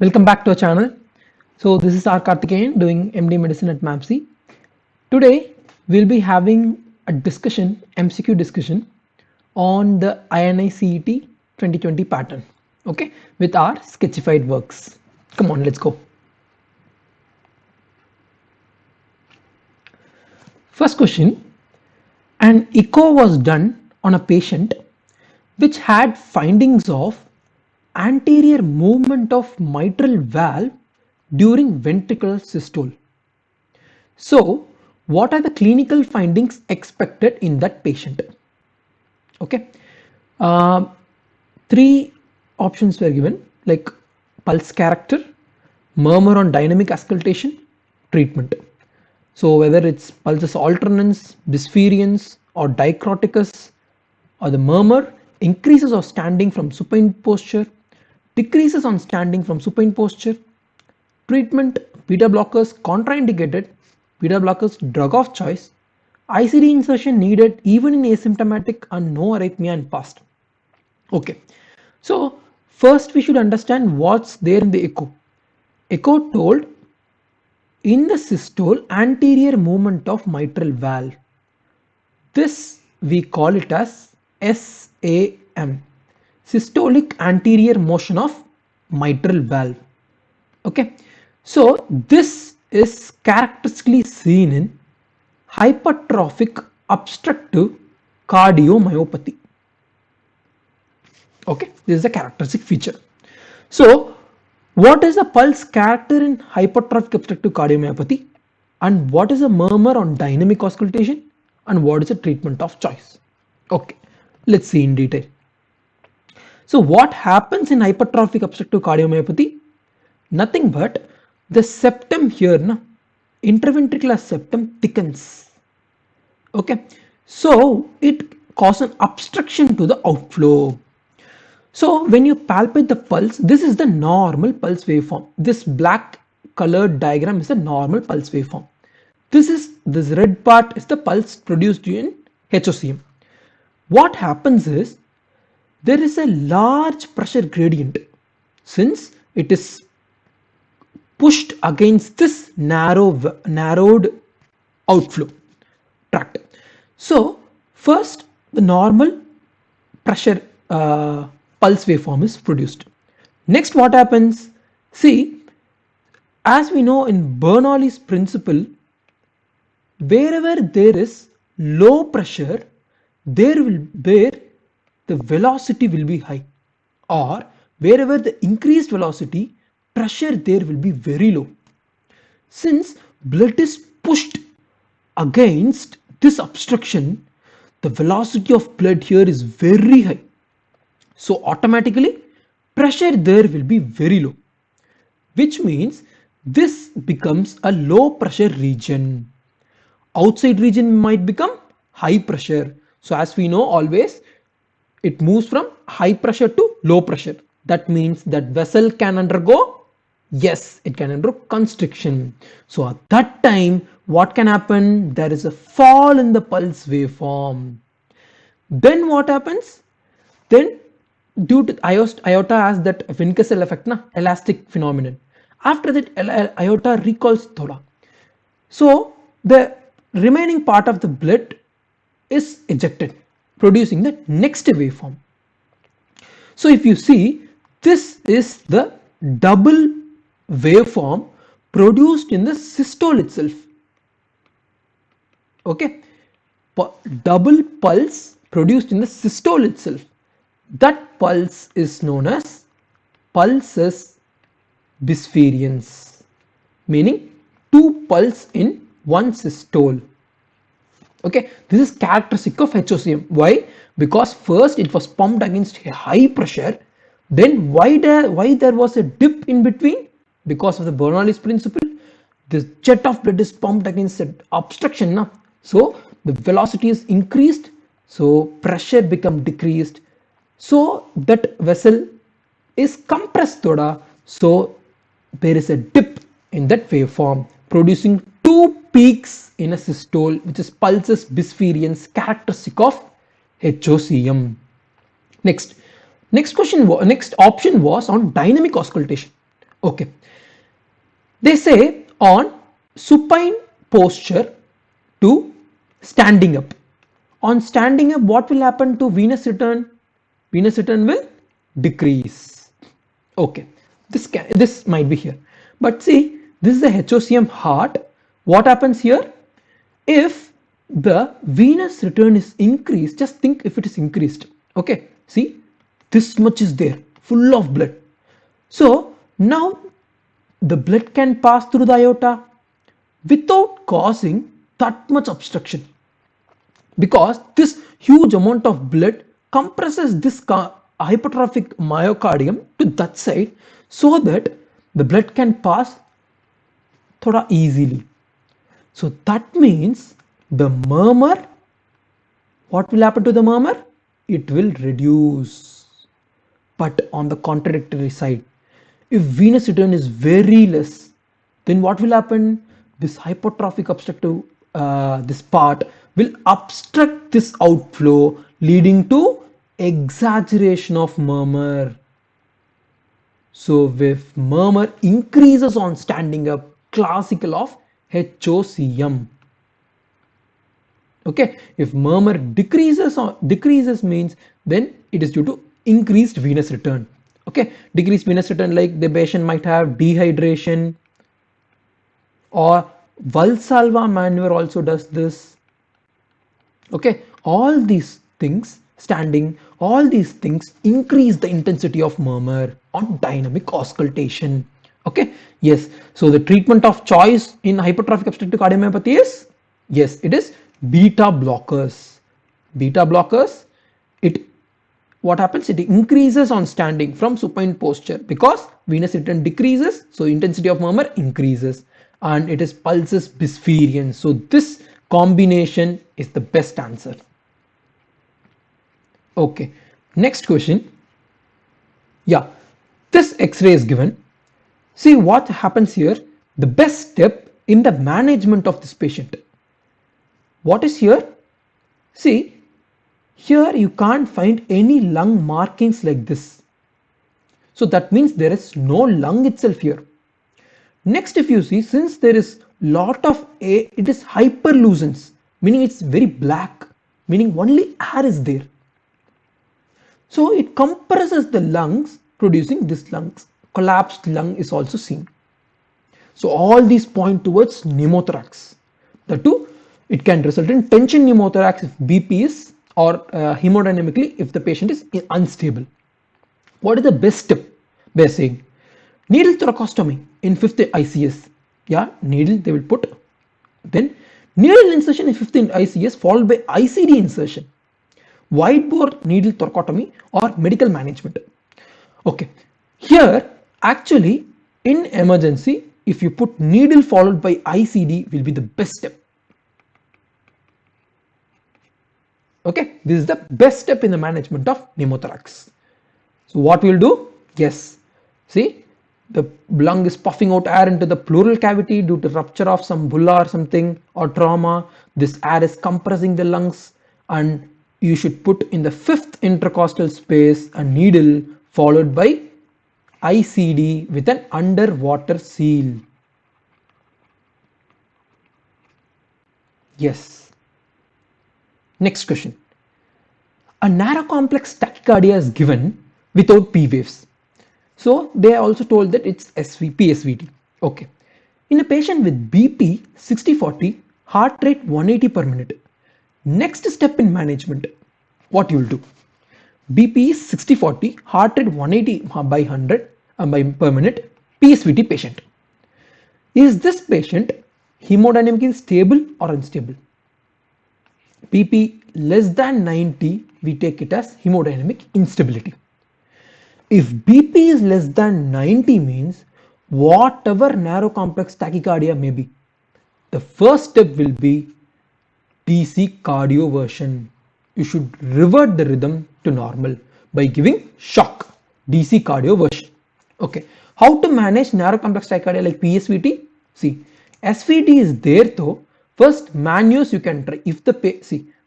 Welcome back to our channel. So this is R. Karthikeyan doing MD Medicine at MAPSI. Today we'll be having a discussion, MCQ discussion on the INI CET 2020 pattern, okay, with our sketchified works. Come on, let's go. First question, an echo was done on a patient which had findings of anterior movement of mitral valve during ventricular systole. So, what are the clinical findings expected in that patient? Okay, three options were given, like pulse character, murmur on dynamic auscultation, treatment. So whether it's pulsus alternans, bispherians, or dicroticus, or the murmur increases of standing from supine posture, decreases on standing from supine posture. Treatment: beta blockers contraindicated, beta blockers drug of choice, ICD insertion needed even in asymptomatic and no arrhythmia in past. Okay, so first we should understand what's there in the echo. Echo told in the systole anterior movement of mitral valve. This we call it as SAM, systolic anterior motion of mitral valve. Okay, so this is characteristically seen in hypertrophic obstructive cardiomyopathy. Okay, this is a characteristic feature. So what is the pulse character in hypertrophic obstructive cardiomyopathy, and what is a murmur on dynamic auscultation, and what is the treatment of choice? Okay, let's see in detail. So what happens in hypertrophic obstructive cardiomyopathy? Nothing but the septum here, interventricular septum thickens. Okay, so it causes an obstruction to the outflow. So when you palpate the pulse, this is the normal pulse waveform. This black colored diagram is the normal pulse waveform. This red part is the pulse produced in HOCM. What happens is there is a large pressure gradient since it is pushed against this narrowed outflow tract. So first the normal pressure pulse waveform is produced. Next, what happens? See, as we know in Bernoulli's principle, wherever there is low pressure, there the velocity will be high, or wherever the increased velocity, pressure there will be very low. Since blood is pushed against this obstruction, the velocity of blood here is very high. So automatically pressure there will be very low, which means this becomes a low pressure region. Outside region might become high pressure. So as we know, always it moves from high pressure to low pressure. That means that vessel can undergo, yes, it can undergo constriction. So at that time, what can happen? There is a fall in the pulse waveform. Then what happens? Then due to aorta has that Van Kessel effect, elastic phenomenon. After that, aorta recalls thoda. So the remaining part of the blood is ejected, producing the next waveform. So if you see, this is the double waveform produced in the systole itself. Okay, double pulse produced in the systole itself. That pulse is known as pulsus bispherians, meaning two pulse in one systole. Okay, this is characteristic of HOCM. Why? Because first it was pumped against a high pressure. Then why there was a dip in between? Because of the Bernoulli's principle. This jet of blood is pumped against an obstruction. So the velocity is increased. So pressure become decreased. So that vessel is compressed thoda. So there is a dip in that waveform, producing two peaks in a systole, which is pulsus bispherians, characteristic of HOCM. Next option was on dynamic auscultation. Okay, they say on supine posture to standing up. On standing up, what will happen to venous return? Venous return will decrease. Okay, this might be here, but see, this is the HOCM heart. What happens here? If the venous return is increased, just think if it is increased. Okay, see, this much is there, full of blood. So now the blood can pass through the aorta without causing that much obstruction, because this huge amount of blood compresses this hypertrophic myocardium to that side, so that the blood can pass thoda easily. So that means the murmur, what will happen to the murmur? It will reduce. But on the contradictory side, if venous return is very less, then what will happen? This hypertrophic obstructive, this part will obstruct this outflow, leading to exaggeration of murmur. So if murmur increases on standing up, classical of HOCM. Okay, if murmur decreases means then it is due to increased venous return. Okay, decreased venous return, like the patient might have dehydration, or Valsalva maneuver also does this. Okay, all these things, standing, all these things increase the intensity of murmur on dynamic auscultation. Okay, yes, so the treatment of choice in hypertrophic obstructive cardiomyopathy is, yes, it is beta blockers. Beta blockers, it, what happens, it increases on standing from supine posture, because venous return decreases, so intensity of murmur increases, and it is pulsus bispherians. So this combination is the best answer. Okay, next question. Yeah, this x-ray is given. See what happens here, the best step in the management of this patient. What is here? See, here you can't find any lung markings like this. So that means there is no lung itself here. Next, if you see, since there is lot of air, it is hyperlucence, meaning it's very black, meaning only air is there. So it compresses the lungs, producing this lungs. Collapsed lung is also seen. So all these point towards pneumothorax. The two, it can result in tension pneumothorax if BP is, or hemodynamically if the patient is unstable. What is the best step? By saying needle thoracostomy in 5th ICS. Yeah, needle they will put. Then needle insertion in 5th ICS followed by ICD insertion. Wide bore needle thoracotomy or medical management. Okay, here actually in emergency, if you put needle followed by ICD will be the best step. Okay, this is the best step in the management of pneumothorax. So what we will do? Yes, see, the lung is puffing out air into the pleural cavity due to rupture of some bulla or something, or trauma. This air is compressing the lungs, and you should put in the 5th intercostal space a needle followed by ICD with an underwater seal. Yes. Next question. A narrow complex tachycardia is given without P waves. So they also told that it's PSVT. Okay. In a patient with BP 60/40, heart rate 180 per minute. Next step in management, what you will do? BP is 60/40, heart rate 180 by 100 per minute, PSVT patient. Is this patient hemodynamically stable or unstable? BP less than 90, we take it as hemodynamic instability. If BP is less than 90 means whatever narrow complex tachycardia may be, the first step will be DC cardioversion. You should revert the rhythm to normal by giving shock, DC cardioversion. Okay, how to manage narrow complex tachycardia like PSVT? See, SVT is there though. First manuals you can try. If the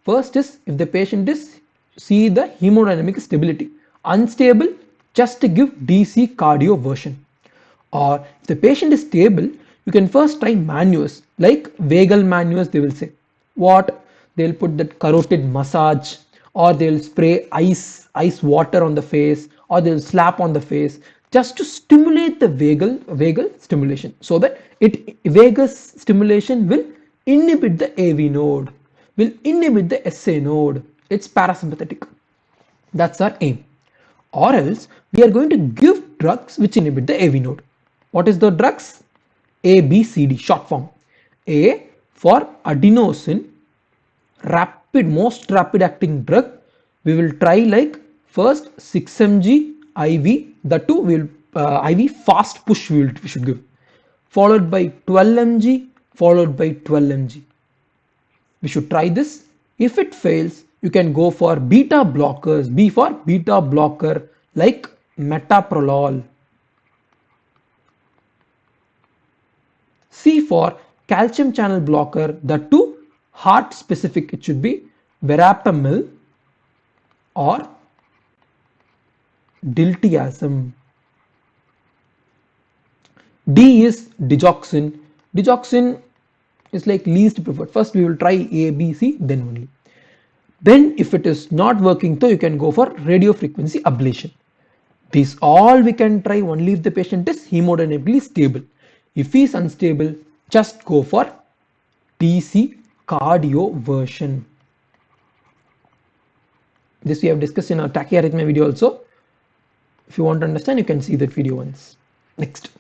first is if the patient is, see the hemodynamic stability, unstable, just to give DC cardioversion. Or if the patient is stable, you can first try maneuvers like vagal maneuvers. They will say what, they'll put that carotid massage, or they'll spray ice water on the face, or they'll slap on the face just to stimulate the vagal stimulation, so that it vagus stimulation will inhibit the AV node, will inhibit the SA node. It's parasympathetic. That's our aim. Or else we are going to give drugs which inhibit the AV node. What is the drugs? A, B, C, D, short form. A for adenosine, most rapid acting drug. We will try like first 6 mg IV, the two will IV fast push we should give, followed by 12 mg, followed by 12 mg. We should try this. If it fails, you can go for beta blockers. B for beta blocker like metoprolol. C for calcium channel blocker, the two heart specific. It should be verapamil or diltiazem. D is digoxin. Digoxin is like least preferred. First we will try A, B, C, then only. Then if it is not working, so you can go for radio frequency ablation. These all we can try only if the patient is hemodynamically stable. If he is unstable, just go for DC cardioversion. This we have discussed in our tachyarrhythmia video also. If you want to understand, you can see that video once. Next.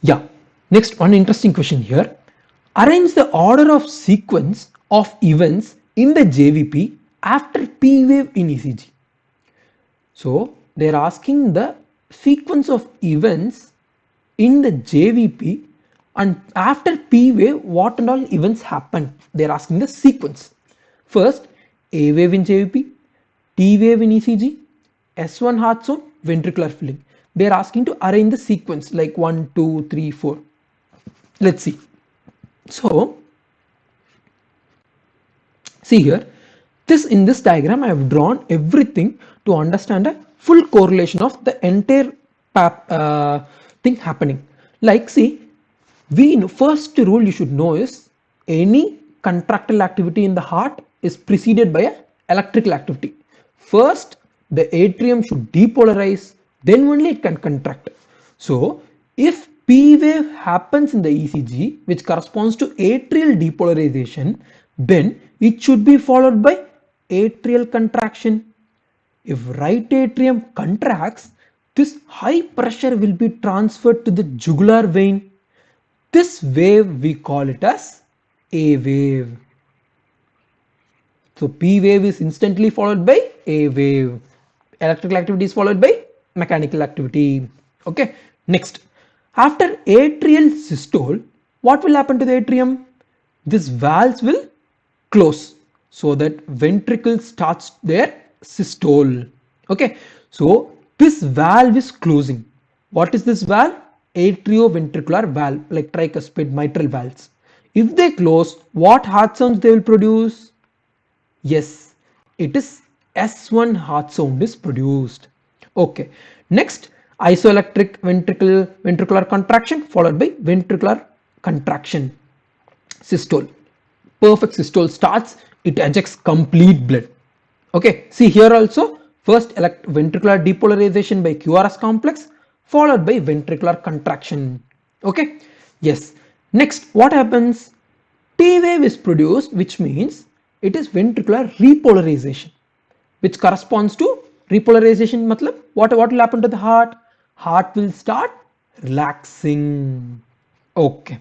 Yeah, next one interesting question here. Arrange the order of sequence of events in the JVP after P wave in ECG. So they are asking the sequence of events in the JVP, and after P wave what and all events happen. They are asking the sequence. First, A wave in JVP, T wave in ECG, S1 heart zone, ventricular filling. They are asking to arrange the sequence like 1, 2, 3, 4. Let's see. So see here, in this diagram I have drawn everything to understand a full correlation of the entire thing happening. Like see, first rule you should know is any contractile activity in the heart is preceded by a electrical activity. First the atrium should depolarize, then only it can contract. So if P wave happens in the ECG, which corresponds to atrial depolarization, then it should be followed by atrial contraction. If right atrium contracts, this high pressure will be transferred to the jugular vein. This wave we call it as A wave. So P wave is instantly followed by A wave. Electrical activity is followed by mechanical activity. Okay, next. After atrial systole, what will happen to the atrium? This valves will close, so that ventricle starts their systole. Okay, so this valve is closing. What is this valve? Atrioventricular valve, like tricuspid, mitral valves. If they close, what heart sounds they will produce? Yes, it is S1 heart sound is produced. Okay, next, isoelectric ventricular contraction followed by ventricular contraction. Systole. Perfect systole starts, it ejects complete blood. Okay, see here also, first ventricular depolarization by QRS complex followed by ventricular contraction. Okay, yes. Next, what happens? T wave is produced, which means it is ventricular repolarization, which corresponds to repolarization. Matlab, what will happen to the heart? Heart will start relaxing. Okay,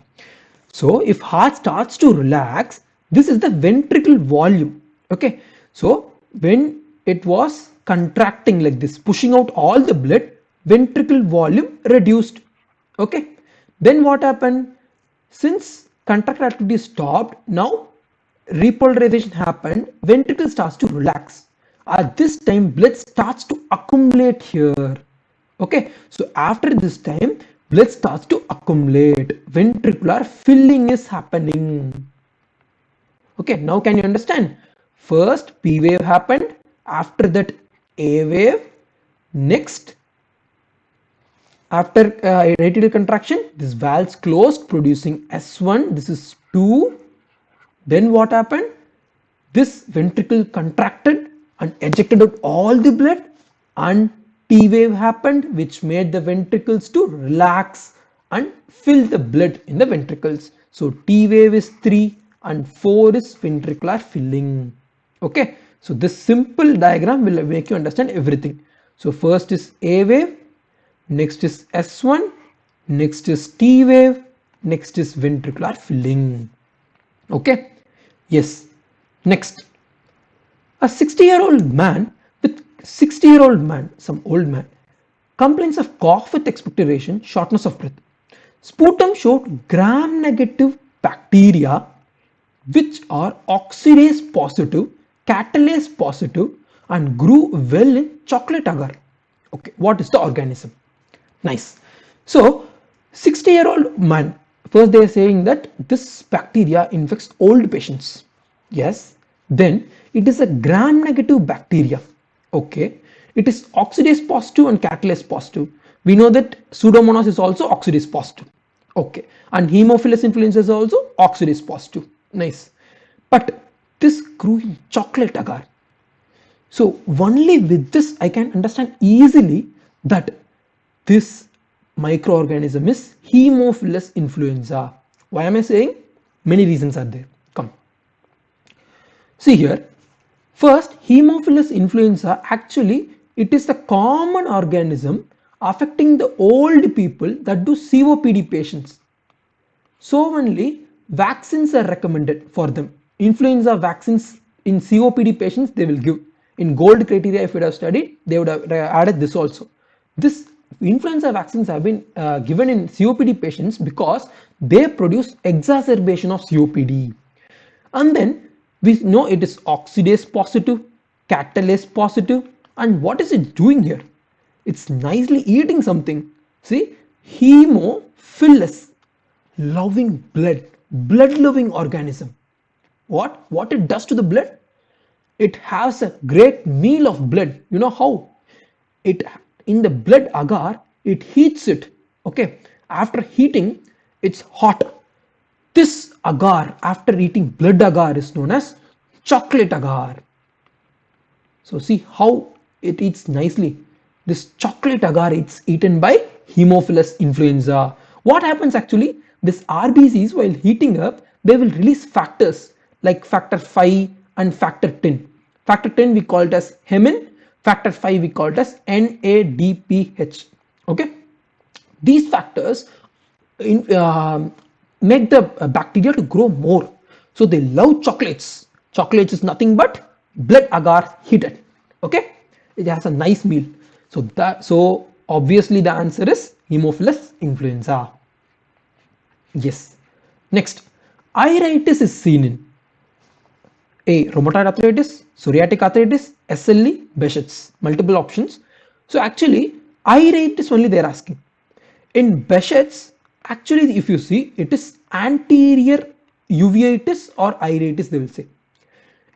so if heart starts to relax, this is the ventricle volume. Okay, so when it was contracting like this, pushing out all the blood, ventricle volume reduced. Okay, then what happened? Since contractile activity stopped, now repolarization happened, ventricle starts to relax. At this time blood starts to accumulate here. Okay, so after this time blood starts to accumulate, ventricular filling is happening. Okay, now can you understand? First P wave happened, after that A wave, next After radial contraction, this valves closed producing S1. This is 2. Then what happened? This ventricle contracted and ejected out all the blood, and T wave happened, which made the ventricles to relax and fill the blood in the ventricles. So T wave is 3 and 4 is ventricular filling. Okay, so this simple diagram will make you understand everything. So first is A wave, next is S1, next is T wave, next is ventricular filling. Okay, yes. Next, a 60-year-old man with 60-year-old man, some old man, complains of cough with expectoration, shortness of breath. Sputum showed gram-negative bacteria which are oxidase positive, catalase positive, and grew well in chocolate agar. Okay, what is the organism? Nice. So, 60-year-old man, first they are saying that this bacteria infects old patients. Yes, then it is a gram-negative bacteria. Okay, it is oxidase positive and catalase positive. We know that Pseudomonas is also oxidase positive. Okay, and Haemophilus influenza is also oxidase positive. Nice, but this grew in chocolate agar. So only with this I can understand easily that this microorganism is Haemophilus influenza. Why am I saying? Many reasons are there. Come. See here, first Haemophilus influenza, actually it is the common organism affecting the old people that do COPD patients. So only vaccines are recommended for them. Influenza vaccines in COPD patients they will give. In GOLD criteria, if you have studied, they would have added this also. This influenza vaccines have been given in COPD patients because they produce exacerbation of COPD. And then we know it is oxidase positive, catalase positive, and what is it doing here? It's nicely eating something. See, Haemophilus, loving blood, blood loving organism. What it does to the blood? It has a great meal of blood. You know how? It in the blood agar, it heats it. Okay, after heating, it's hot. This agar, after eating blood agar, is known as chocolate agar. So see how it eats nicely. This chocolate agar, it's eaten by Haemophilus influenza. What happens actually? This RBCs, while heating up, they will release factors like factor 5 and factor 10. Factor 10 we call it as hemin, factor 5 we call it as NADPH. Okay, these factors make the bacteria to grow more. So they love chocolates. Chocolates is nothing but blood agar heated. Okay, it has a nice meal. So obviously the answer is Haemophilus influenza. Yes. Next, iritis is seen in A. Rheumatoid arthritis, psoriatic arthritis, SLE, Behçet's. Multiple options. So actually, iritis only they are asking. In Behçet's, actually if you see, it is anterior uveitis or iritis they will say.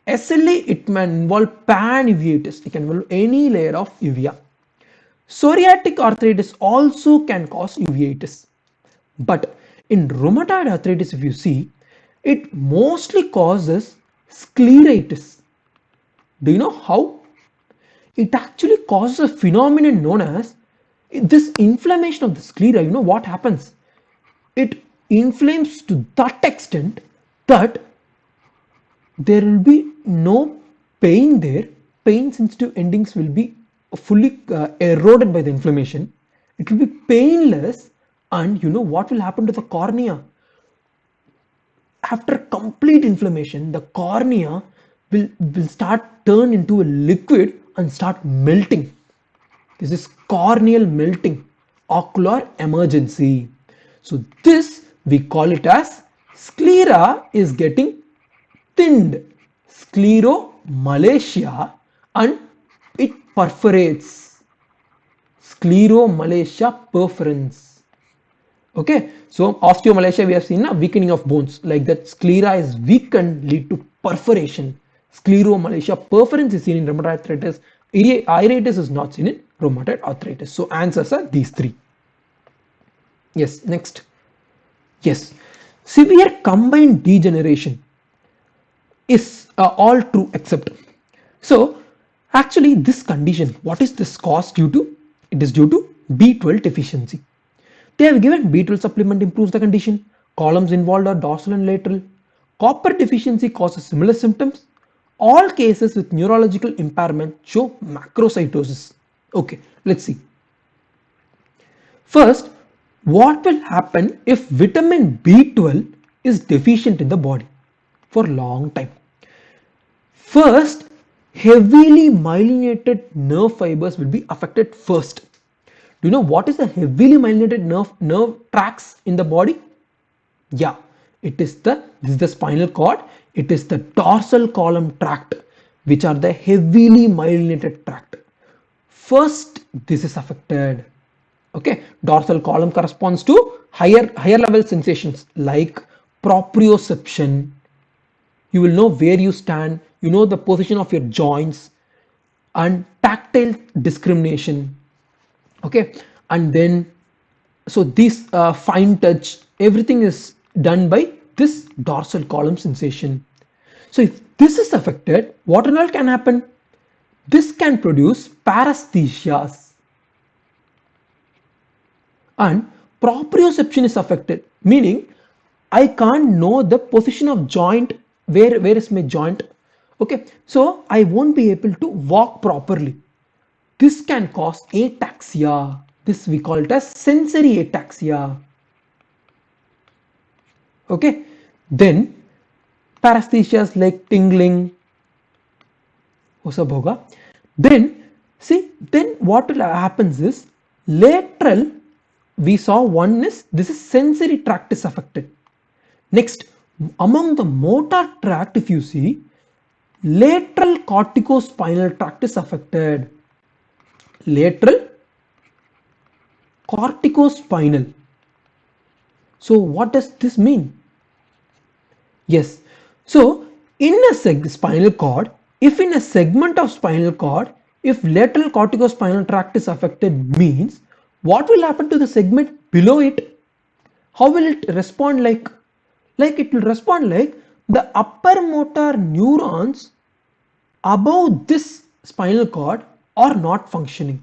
SLE, it may involve pan-uveitis. It can involve any layer of uvea. Psoriatic arthritis also can cause uveitis. But in rheumatoid arthritis, if you see, it mostly causes scleritis. Do you know how? It actually causes a phenomenon known as this inflammation of the sclera. You know what happens? It inflames to that extent that there will be no pain there. Pain sensitive endings will be fully eroded by the inflammation. It will be painless, and you know what will happen to the cornea? After complete inflammation, the cornea will start turn into a liquid and start melting. This is corneal melting, ocular emergency. So this we call it as sclera is getting thinned, scleromalacia, and it perforates, scleromalacia perforans. Okay, so osteomalacia we have seen a weakening of bones, like that sclera is weakened lead to perforation. Scleromalacia perforans is seen in rheumatoid arthritis. Iritis is not seen in rheumatoid arthritis. So answers are these three. Yes, next. Yes, severe combined degeneration is all true except. So actually this condition, what is this cause due to? It is due to B12 deficiency. They have given B12 supplement improves the condition. Columns involved are dorsal and lateral. Copper deficiency causes similar symptoms. All cases with neurological impairment show macrocytosis. Okay, let's see. First, what will happen if vitamin B12 is deficient in the body for a long time? First, heavily myelinated nerve fibers will be affected first. Do you know what is the heavily myelinated nerve tracts in the body? Yeah, this is the spinal cord. It is the dorsal column tract, which are the heavily myelinated tract. First, this is affected. Okay, dorsal column corresponds to higher level sensations like proprioception. You will know where you stand, you know the position of your joints, and tactile discrimination. Okay, and then so this fine touch, everything is done by this dorsal column sensation. So if this is affected, what and all can happen? This can produce paresthesias, and proprioception is affected, meaning I can't know the position of joint, where is my joint. Okay, so I won't be able to walk properly. This can cause ataxia. This we call it as sensory ataxia. Okay, then paresthesias like tingling, वो सब होगा. Then see, then what happens is lateral. We saw one is this is sensory tract is affected. Next, among the motor tract, if you see, lateral corticospinal tract is affected. Lateral corticospinal. So what does this mean? Yes, so in a spinal cord, if in a segment of spinal cord, if lateral corticospinal tract is affected, means what will happen to the segment below it? How will it respond? Like it will respond like the upper motor neurons above this spinal cord are not functioning.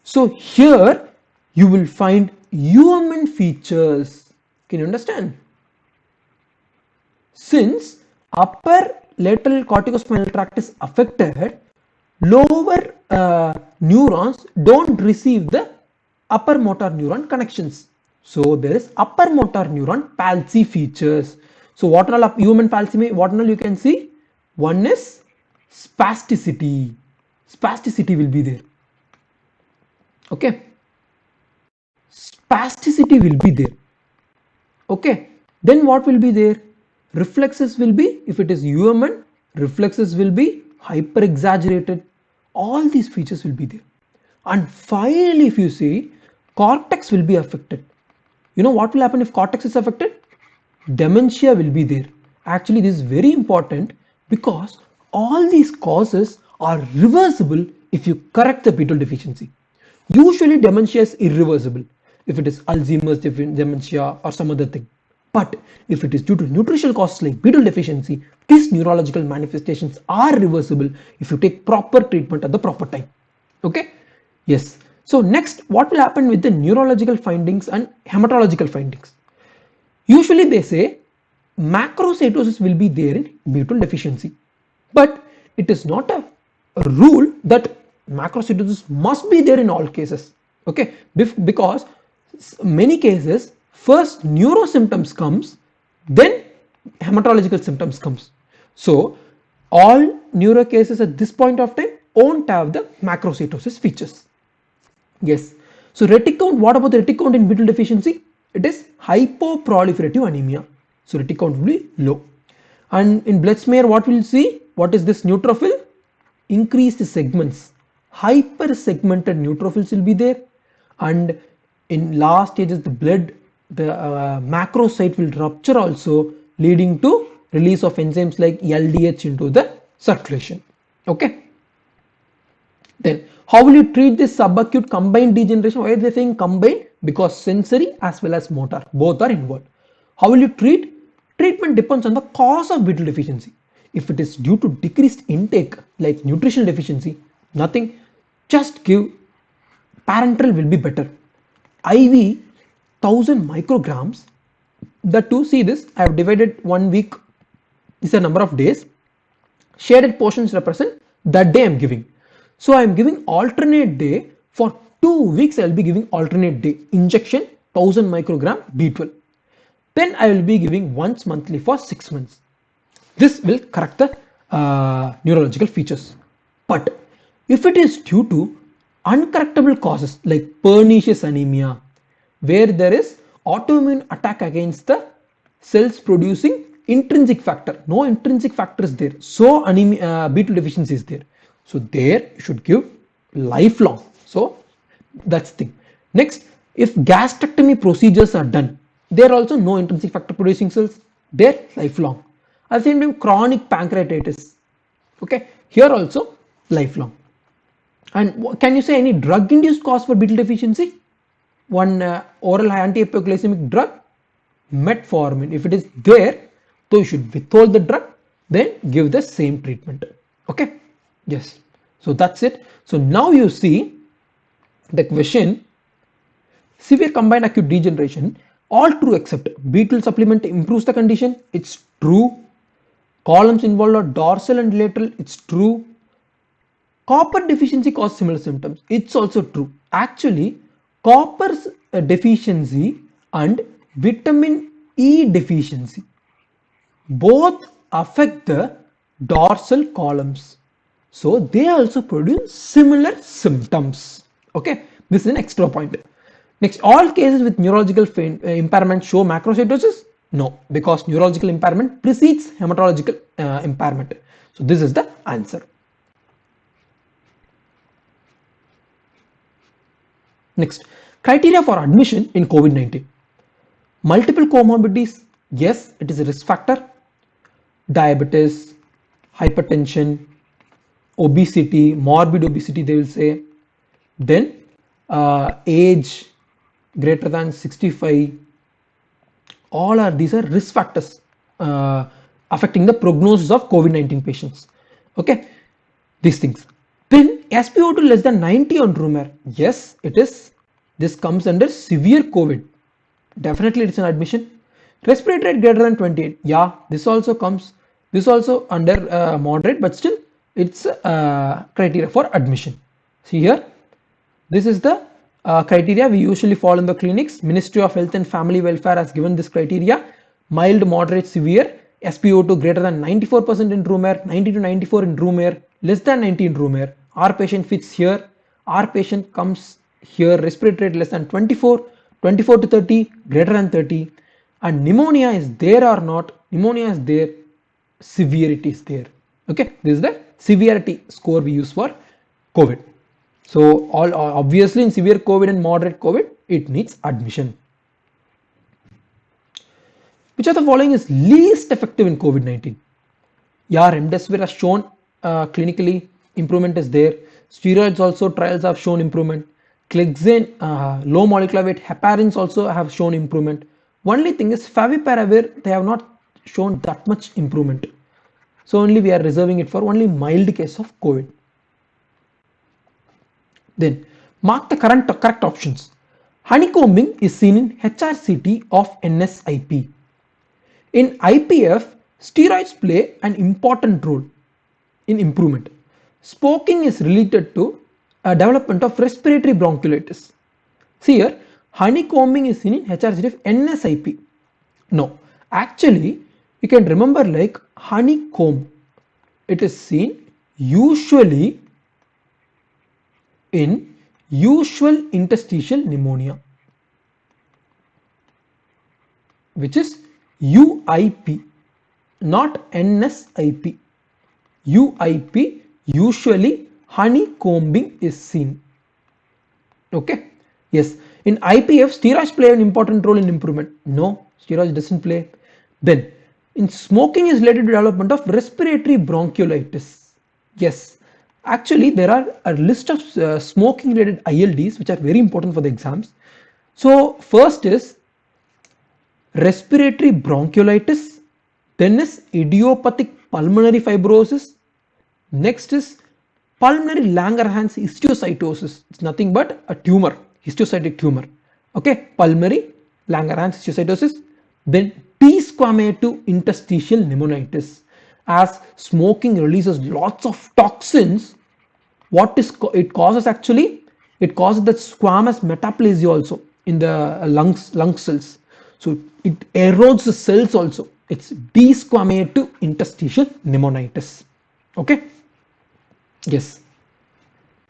So here you will find UMN features. Can you understand? Since upper lateral corticospinal tract is affected, lower neurons don't receive the upper motor neuron connections. So there is upper motor neuron palsy features. So what all human palsy, what all you can see? One is spasticity. Spasticity will be there. Okay. Spasticity will be there. Okay. Then what will be there? Reflexes will be, if it is UMN, reflexes will be hyper exaggerated. All these features will be there. And finally, if you see, cortex will be affected. You know what will happen if cortex is affected? Dementia will be there. Actually, this is very important because all these causes are reversible if you correct the B12 deficiency. Usually dementia is irreversible if it is Alzheimer's dementia or some other thing. But if it is due to nutritional causes like B12 deficiency, these neurological manifestations are reversible if you take proper treatment at the proper time. Okay? Yes. So next, what will happen with the neurological findings and hematological findings? Usually they say macrocytosis will be there in B12 deficiency, but it is not a rule that macrocytosis must be there in all cases. Okay, because many cases first neuro symptoms comes, then hematological symptoms comes. So all neuro cases at this point of time won't have the macrocytosis features. Yes. So retic count, what about the retic count in B12 deficiency? It is hypoproliferative anemia. So retic count will be low. And in blood smear, what we'll see? What is this neutrophil? Increased segments. Hyper segmented neutrophils will be there. And in last stages, the blood, the macrocyte will rupture also, leading to release of enzymes like LDH into the circulation. Okay. Then how will you treat this subacute combined degeneration? Why are they saying combined? because sensory as well as motor both are involved. How will you treat? Treatment depends on the cause of betel deficiency. If it is due to decreased intake like nutritional deficiency, nothing, just give parenteral will be better. IV 1000 micrograms, the two, see this, I have divided 1 week, this is a number of days, shaded portions represent that day I am giving. So I am giving alternate day for 2 weeks. I will be giving alternate day injection 1000 microgram B12. Then I will be giving once monthly for 6 months. This will correct the neurological features. But if it is due to uncorrectable causes like pernicious anemia, where there is autoimmune attack against the cells producing intrinsic factor, no intrinsic factor is there, so anemia, B12 deficiency is there, so there you should give lifelong. So that's the thing. Next, if gastrectomy procedures are done, there are also no intrinsic factor producing cells, there lifelong. At the same time, chronic pancreatitis, okay, here also lifelong. And can you say any drug induced cause for betel deficiency? One oral anti-hypoglycemic drug, metformin, if it is there, so you should withhold the drug, then give the same treatment. Okay, yes, so that's it. So now you see the question, severe combined acute degeneration, all true except B12 supplement improves the condition, it's true. Columns involved are dorsal and lateral, it's true. Copper deficiency causes similar symptoms, it's also true. Actually, copper's deficiency and vitamin E deficiency both affect the dorsal columns, so they also produce similar symptoms. Okay, this is an extra point. Next, all cases with neurological impairment show macrocytosis? No, because neurological impairment precedes hematological impairment. So this is the answer. Next, criteria for admission in COVID-19. Multiple comorbidities, yes, it is a risk factor. Diabetes, hypertension, obesity, morbid obesity they will say. Then age greater than 65, all are these are risk factors affecting the prognosis of COVID-19 patients. Okay, these things. Then SpO2 less than 90 on room air, yes it is, this comes under severe COVID, definitely it's an admission. Respiratory rate greater than 28, yeah, this also comes, this also under moderate, but still it's criteria for admission. See here, this is the criteria we usually follow in the clinics. Ministry of Health and Family Welfare has given this criteria: mild, moderate, severe, SpO2 greater than 94% in room air, 90 to 94 in room air, less than 90 in room air. Our patient fits here, our patient comes here. Respiratory rate less than 24, 24 to 30, greater than 30, and pneumonia is there or not, pneumonia is there, severity is there. Okay, this is the severity score we use for COVID. So all obviously in severe COVID and moderate COVID, it needs admission. Which of the following is least effective in COVID-19? Yeah, remdesivir has shown clinically improvement is there. Steroids also trials have shown improvement. Clexane, low molecular weight heparins also have shown improvement. Only thing is favipiravir, they have not shown that much improvement. So only we are reserving it for only mild case of COVID. Then mark the correct options. Honeycombing is seen in HRCT of NSIP. In IPF, steroids play an important role in improvement. Smoking is related to development of respiratory bronchiolitis. See here, honeycombing is seen in HRCT of NSIP. No, actually, you can remember like honeycomb. It is seen usually in usual interstitial pneumonia, which is UIP, not NSIP. UIP, usually honeycombing is seen. Okay, yes, in IPF steroids play an important role in improvement. No, steroids doesn't play. Then in smoking is related to development of respiratory bronchiolitis. Yes, actually there are a list of smoking related ILDs which are very important for the exams. So first is respiratory bronchiolitis, then is idiopathic pulmonary fibrosis, next is pulmonary Langerhans histiocytosis. It's nothing but a tumor, histiocytic tumor. Okay, pulmonary Langerhans histiocytosis. Then desquamative interstitial pneumonitis. As smoking releases lots of toxins, what is it causes actually? It causes the squamous metaplasia also in the lung cells. So it erodes the cells also. It's desquamative interstitial pneumonitis. Okay. Yes.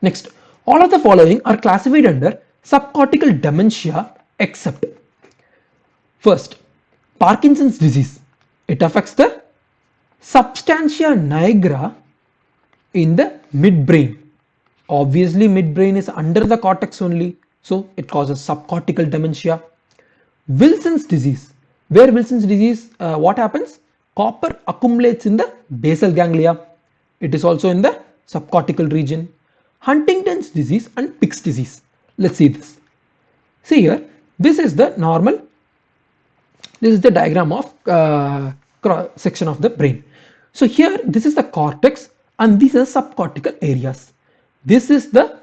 Next, all of the following are classified under subcortical dementia except first, Parkinson's disease. It affects the substantia nigra in the midbrain. Obviously, midbrain is under the cortex only, so it causes subcortical dementia. Wilson's disease. Where Wilson's disease, what happens? Copper accumulates in the basal ganglia. It is also in the subcortical region. Huntington's disease and Pick's disease. Let's see this. See here, this is the normal, this is the diagram of section of the brain. So here, this is the cortex and these are subcortical areas. This is the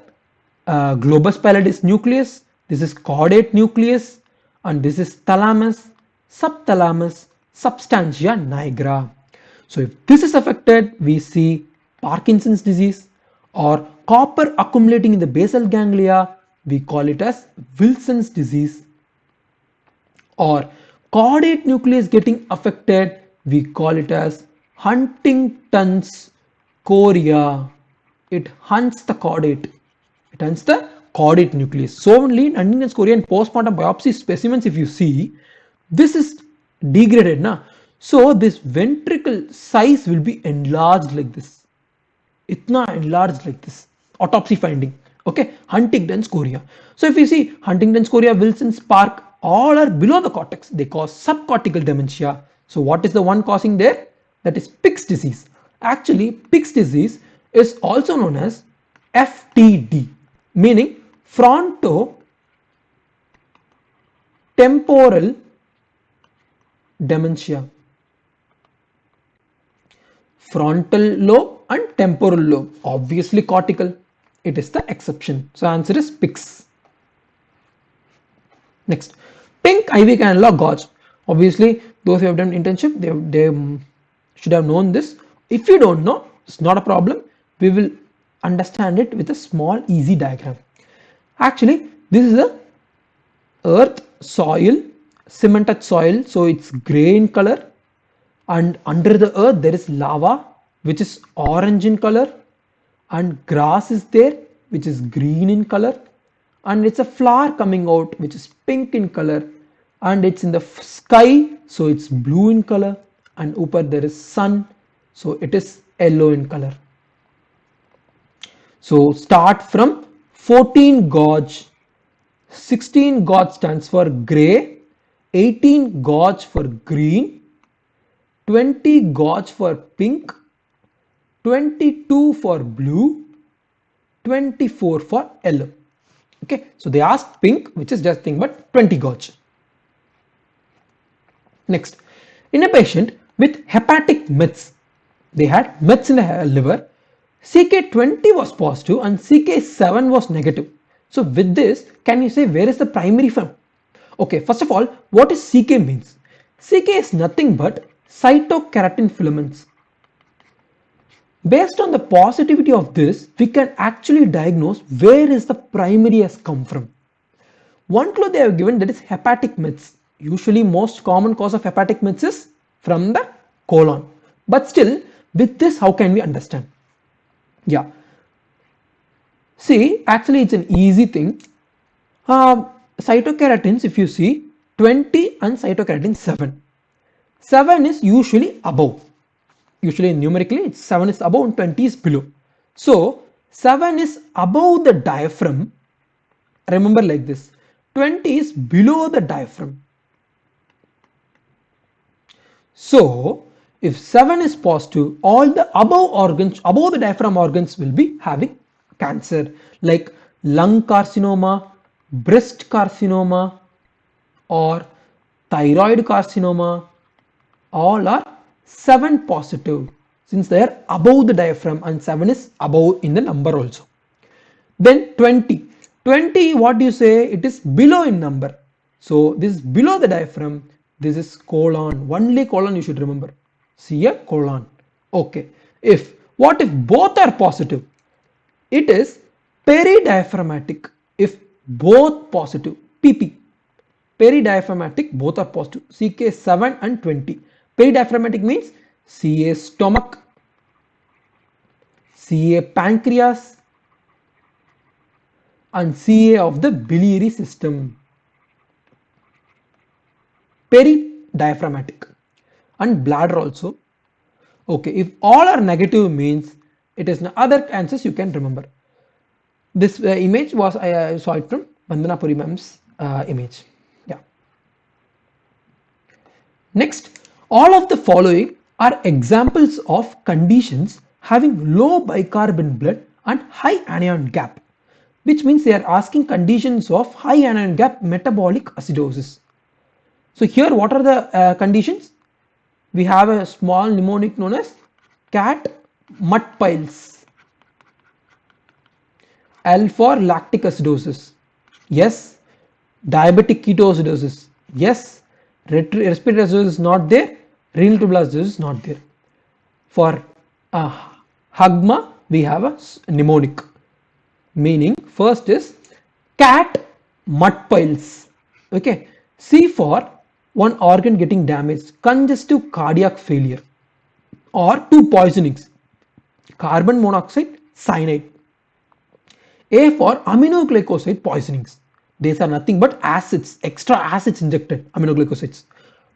globus pallidus nucleus, this is caudate nucleus, and this is thalamus, subthalamus, substantia nigra. So if this is affected, we see Parkinson's disease, or copper accumulating in the basal ganglia, we call it as Wilson's disease, or caudate nucleus getting affected, we call it as Huntington's chorea. It hunts the caudate. It hunts the caudate nucleus. So only in Huntington's chorea and postmortem biopsy specimens, if you see, this is degraded. Na? So this ventricle size will be enlarged like this. Itna enlarged like this. Autopsy finding. Okay, Huntington's chorea. So if you see Huntington's chorea, Wilson's Park, all are below the cortex. They cause subcortical dementia. So what is the one causing there? That is Pick's disease. Actually, Pick's disease is also known as FTD, meaning frontotemporal dementia. Frontal lobe and temporal lobe, obviously cortical. It is the exception. So answer is Pick's. Next, pink IV analog gauge. Obviously, those who have done internship, they should have known this. If you don't know, it's not a problem. We will understand it with a small easy diagram. Actually, this is a earth, soil, cemented soil, so it's gray in color, and under the earth there is lava which is orange in color, and grass is there which is green in color, and it's a flower coming out which is pink in color, and it's in the sky, so it's blue in color, and upper there is sun, so it is yellow in color. So start from 14 gauge. 16 gauge stands for gray, 18 gauge for green, 20 gauge for pink, 22 for blue, 24 for yellow. Okay, so they asked pink, which is just thing but 20 gauge. Next, in a patient with hepatic mets, they had mets in the liver, CK20 was positive and CK7 was negative. So with this, can you say where is the primary from? Okay, first of all, what is CK means? CK is nothing but cytokeratin filaments. Based on the positivity of this, we can actually diagnose where is the primary has come from. One clue they have given, that is hepatic mets. Usually most common cause of hepatic mets is from the colon. But still, with this, how can we understand? Yeah. See, actually it's an easy thing. Cytokeratins, if you see, 20 and cytokeratin 7. 7 is usually above. Usually numerically, it's 7 is above and 20 is below. So 7 is above the diaphragm. Remember like this. 20 is below the diaphragm. So if 7 is positive, all the above organs, above the diaphragm organs will be having cancer, like lung carcinoma, breast carcinoma or thyroid carcinoma, all are 7 positive since they are above the diaphragm, and 7 is above in the number also. Then 20. 20, what do you say? It is below in number. So this is below the diaphragm. This is colon. Only colon you should remember. See a colon. Okay. What if both are positive? It is peridiaphragmatic. If both positive, PP. Peridiaphragmatic, both are positive. CK 7 and 20. Peridiaphragmatic means CA stomach, CA pancreas, and CA of the biliary system. Peridiaphragmatic. And bladder also. Okay, if all are negative means it is other answers you can remember. This image was I saw it from Vandana Puri ma'am's image. Yeah. Next, all of the following are examples of conditions having low bicarbonate blood and high anion gap, which means they are asking conditions of high anion gap metabolic acidosis. So here what are the conditions? We have a small mnemonic known as CAT mud piles. L for lactic acidosis. Yes. Diabetic ketoacidosis. Yes. Respiratory acidosis is not there. Renal tubular acidosis is not there. For HAGMA, we have a mnemonic. Meaning, first is CAT mud piles. Okay. C for one organ getting damaged, congestive cardiac failure, or 2 poisonings, carbon monoxide, cyanide. A for aminoglycoside poisonings. These are nothing but acids, extra acids injected, aminoglycosides.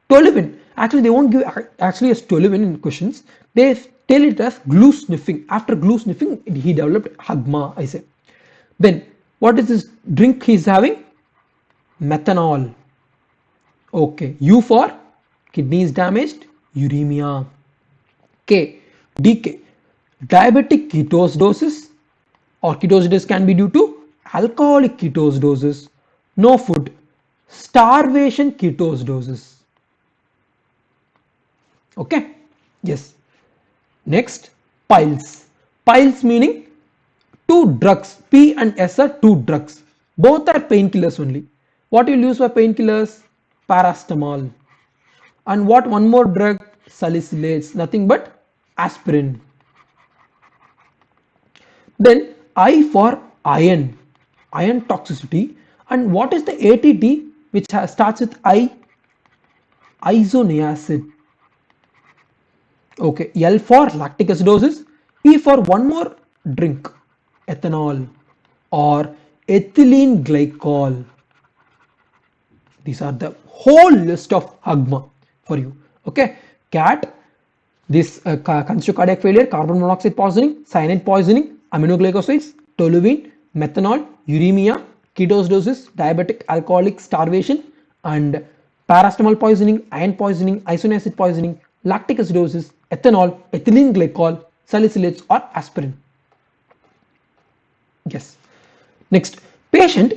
Toluene, actually they won't give actually as toluene in questions. They tell it as glue sniffing. After glue sniffing, he developed HAGMA, I say. Then, what is this drink he is having? Methanol. Okay, U for kidney is damaged, uremia. K, DK, diabetic ketoacidosis, or ketoacidosis can be due to alcoholic ketoacidosis, no food, starvation ketoacidosis. Okay, yes. Next, piles. Piles meaning 2 drugs, P and S are 2 drugs. Both are painkillers only. What you use for painkillers? Paracetamol. And what one more drug? Salicylates, nothing but aspirin. Then I for iron, iron toxicity. And what is the ATT which starts with I? Isoniazid. Okay, L for lactic acidosis. E for one more drink, ethanol or ethylene glycol. These are the whole list of HAGMA for you. Okay, CAT, this congestive cardiac failure, carbon monoxide poisoning, cyanide poisoning, aminoglycosides, toluene, methanol, uremia, ketoacidosis, diabetic, alcoholic, starvation, and paracetamol poisoning, iron poisoning, isoniazid poisoning, lactic acidosis, ethanol, ethylene glycol, salicylates, or aspirin. Yes. Next, patient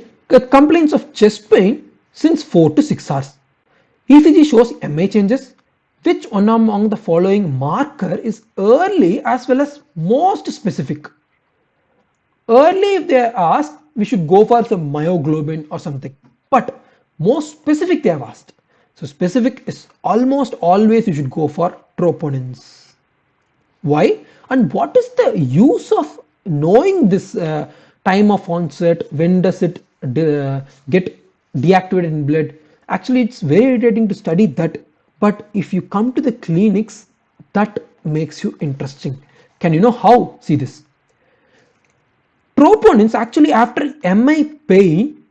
complains of chest pain since 4 to 6 hours. ECG shows MA changes. Which one among the following marker is early as well as most specific? Early, if they are asked, we should go for some myoglobin or something. But most specific they have asked. So specific is almost always you should go for troponins. Why? And what is the use of knowing this time of onset? When does it get deactivated in blood? Actually, it's very irritating to study that. But if you come to the clinics, that makes you interesting. Can you know how? See this. Troponins actually after MI pain,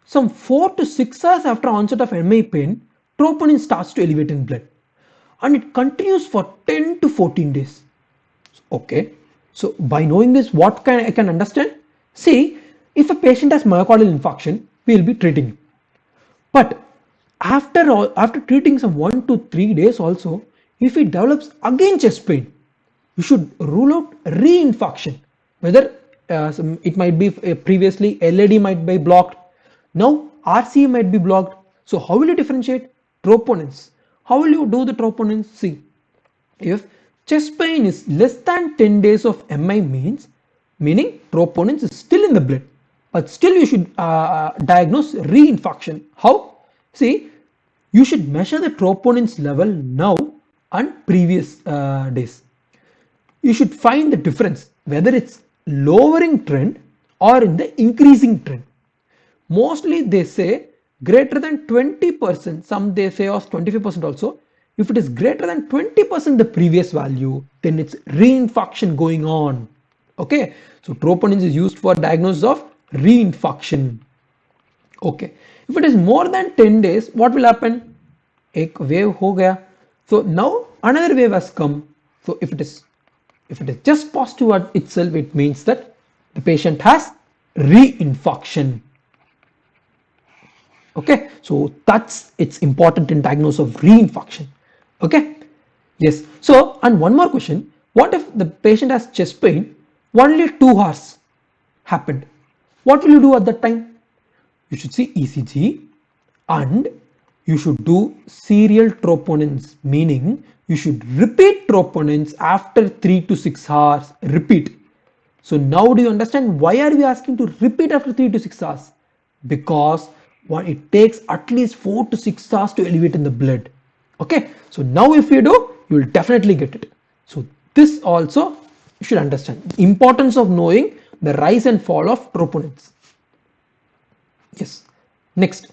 some 4 to 6 hours after onset of MI pain, troponin starts to elevate in blood. And it continues for 10 to 14 days. Okay, so by knowing this, what I can understand? See, if a patient has myocardial infarction, we will be treating him. But after treating some 1 to 3 days also, if he develops again chest pain, you should rule out reinfarction. Whether it might be previously LAD might be blocked, Now RCA might be blocked. So how will you differentiate? Troponins. How will you do the troponins? See, if chest pain is less than 10 days of MI meaning troponins is still in the blood, but still you should diagnose reinfarction. How? See, you should measure the troponins level now and previous days. You should find the difference whether it's lowering trend or in the increasing trend. Mostly they say greater than 20%, some they say of 25% also. If it is greater than 20% the previous value, then it's reinfarction going on. Okay, so troponins is used for diagnosis of reinfarction. Okay, if it is more than 10 days, what will happen? एक wave हो गया. So now another wave has come. So if it is just positive at itself, it means that the patient has reinfarction. Okay, so it's important in diagnosis of reinfarction. Okay, yes. So, and one more question: what if the patient has chest pain? Only 2 hours happened. What will you do at that time? You should see ECG and you should do serial troponins, meaning you should repeat troponins after 3 to 6 hours. Repeat. So now do you understand why are we asking to repeat after 3 to 6 hours? Because it takes at least 4 to 6 hours to elevate in the blood. Okay, so now if you do, you will definitely get it. So this also you should understand the importance of knowing the rise and fall of troponins. Yes. Next,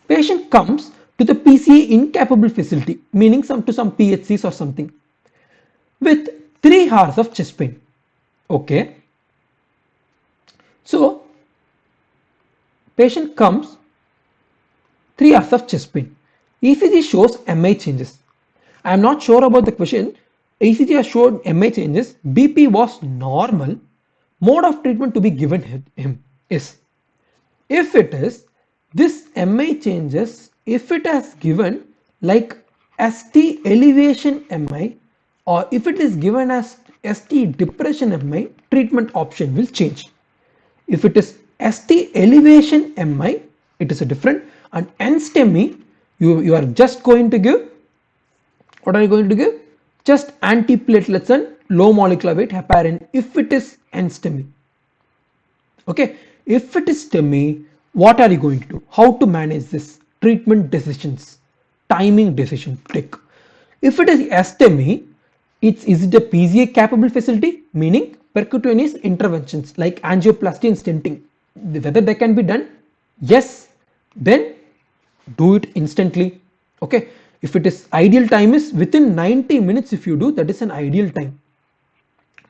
patient comes to the PCA incapable facility, meaning some PHCs or something, with 3 hours of chest pain. Okay. So patient comes 3 hours of chest pain. ECG shows MI changes. I am not sure about the question. ECG has showed MI changes. BP was normal. Mode of treatment to be given him is, if it is this MI changes, if it has given like ST elevation MI or if it is given as ST depression MI, treatment option will change. If it is ST elevation MI, it is a different, and NSTEMI, you are just going to give, what are you going to give? Just antiplatelets and low molecular weight heparin if it is NSTEMI. Okay, if it is STEMI, what are you going to do? How to manage this? Treatment decisions, timing decision take. If it is STEMI, is it a PCA capable facility? Meaning percutaneous interventions like angioplasty and stenting. Whether they can be done? Yes, then do it instantly. Okay, if it is ideal time is within 90 minutes, if you do, that is an ideal time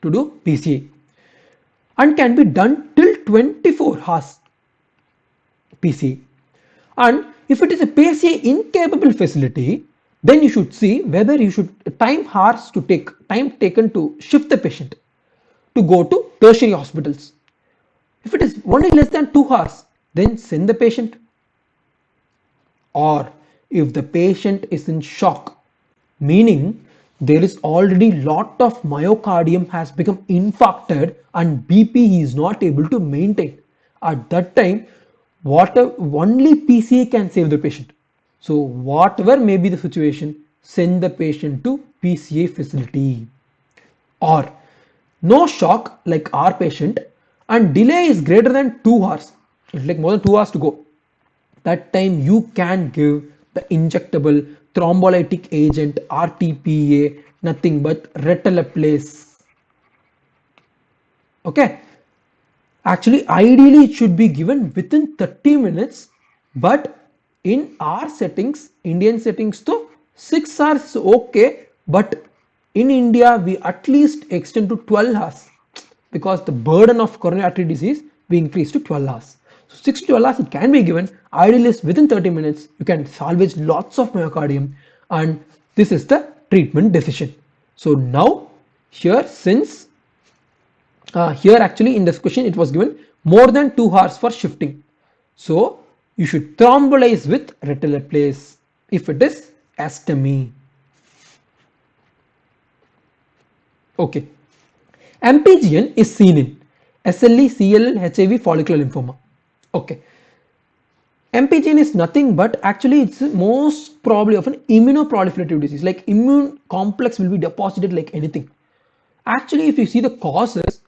to do PCA and can be done till 24 hours PCA. And if it is a PCA incapable facility, then you should see whether you should time taken to shift the patient to go to tertiary hospitals. If it is only less than 2 hours, then send the patient. Or if the patient is in shock, meaning there is already lot of myocardium has become infarcted and BP is not able to maintain, at that time only PCA can save the patient. So whatever may be the situation, send the patient to PCA facility. Or no shock like our patient and delay is greater than 2 hours, it's like more than 2 hours to go, that time you can give the injectable thrombolytic agent RTPA, nothing but retalapase. Okay, actually ideally it should be given within 30 minutes, but in our settings, Indian settings, though 6 hours is okay, but in India we at least extend to 12 hours because the burden of coronary artery disease we increase to 12 hours. So 6 to 12 hours it can be given. Ideally is within 30 minutes you can salvage lots of myocardium, and this is the treatment decision. So now here, since here actually in this question it was given more than 2 hours for shifting, so you should thrombolize with retalapase if it is STEMI. Okay, MPGN is seen in SLE, CLL, HIV, follicular lymphoma. Okay, MPGN is nothing but actually it's most probably of an immunoproliferative disease. Like immune complex will be deposited like anything. Actually, if you see the causes,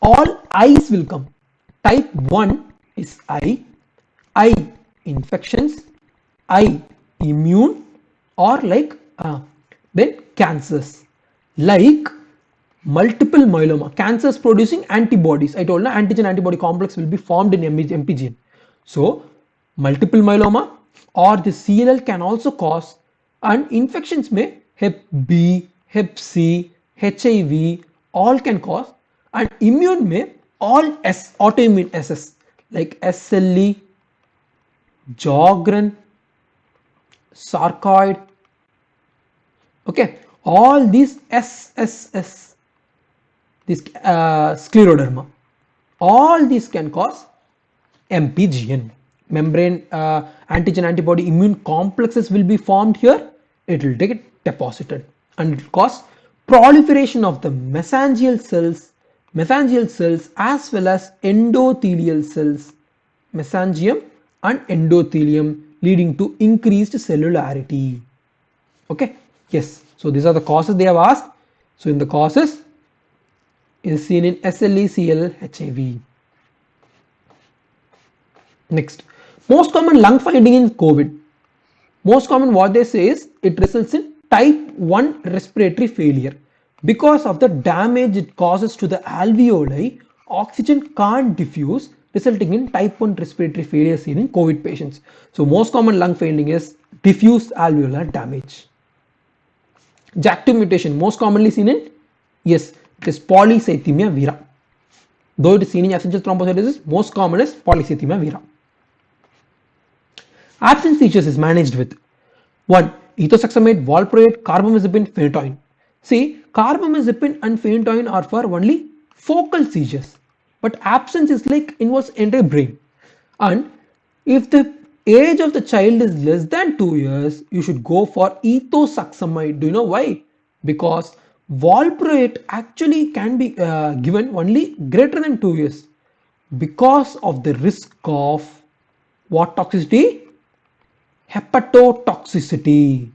all I's will come. Type 1 is I infections, I immune, or like then cancers. Like multiple myeloma, cancers producing antibodies. I told you antigen antibody complex will be formed in MPGN. So multiple myeloma or the CLL can also cause, and infections may Hep B, Hep C, HIV all can cause, and immune may all S autoimmune SS like SLE, Sjogren, sarcoid. Okay, all these SSS, this scleroderma, all these can cause MPGN. Membrane antigen antibody immune complexes will be formed here. It will get deposited and it will cause proliferation of the mesangial cells as well as endothelial cells, mesangium and endothelium, leading to increased cellularity. Okay, yes, so these are the causes they have asked. So in the causes is seen in SLE, CLL, HIV. Next, most common lung finding in COVID. Most common what they say is it results in type 1 respiratory failure. Because of the damage it causes to the alveoli, oxygen can't diffuse, resulting in type 1 respiratory failure seen in COVID patients. So most common lung finding is diffuse alveolar damage. JAK2 mutation most commonly seen in, yes, it is polycythemia vera. Though it is seen in essential thrombocytosis, most common is polycythemia vera. Absence features is managed with 1. Ethosuximide, valproate, carbamazepine, phenytoin. See, carbamazepine and phenytoin are for only focal seizures, but absence is like involves entire brain. And if the age of the child is less than 2 years, you should go for ethosuximide. Do you know why? Because valproate actually can be given only greater than 2 years because of the risk of what toxicity? Hepatotoxicity.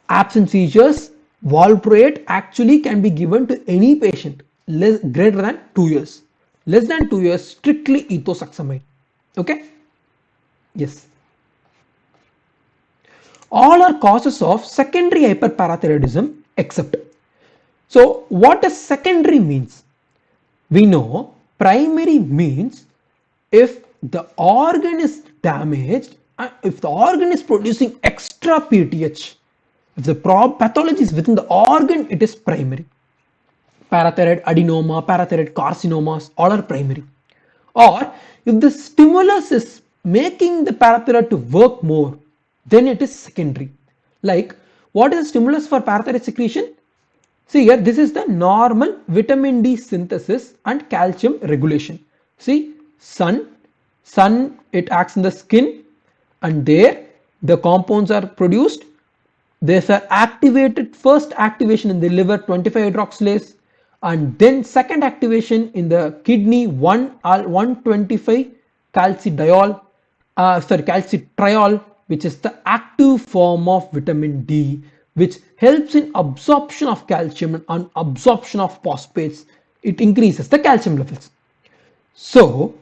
Absence seizures, valproate actually can be given to any patient greater than 2 years. Less than 2 years, strictly ethosuximide. Okay? Yes. All are causes of secondary hyperparathyroidism except. So what does secondary means? We know primary means if the organ is damaged, if the organ is producing extra PTH, if the pathology is within the organ, it is primary. Parathyroid adenoma, parathyroid carcinomas, all are primary. Or if the stimulus is making the parathyroid to work more, then it is secondary. Like, what is the stimulus for parathyroid secretion? See here, this is the normal vitamin D synthesis and calcium regulation. See, sun, it acts in the skin, and there the compounds are produced. There's an activated first activation in the liver 25 hydroxylase, and then second activation in the kidney 125 calcitriol, which is the active form of vitamin D, which helps in absorption of calcium and absorption of phosphates. It increases the calcium levels. So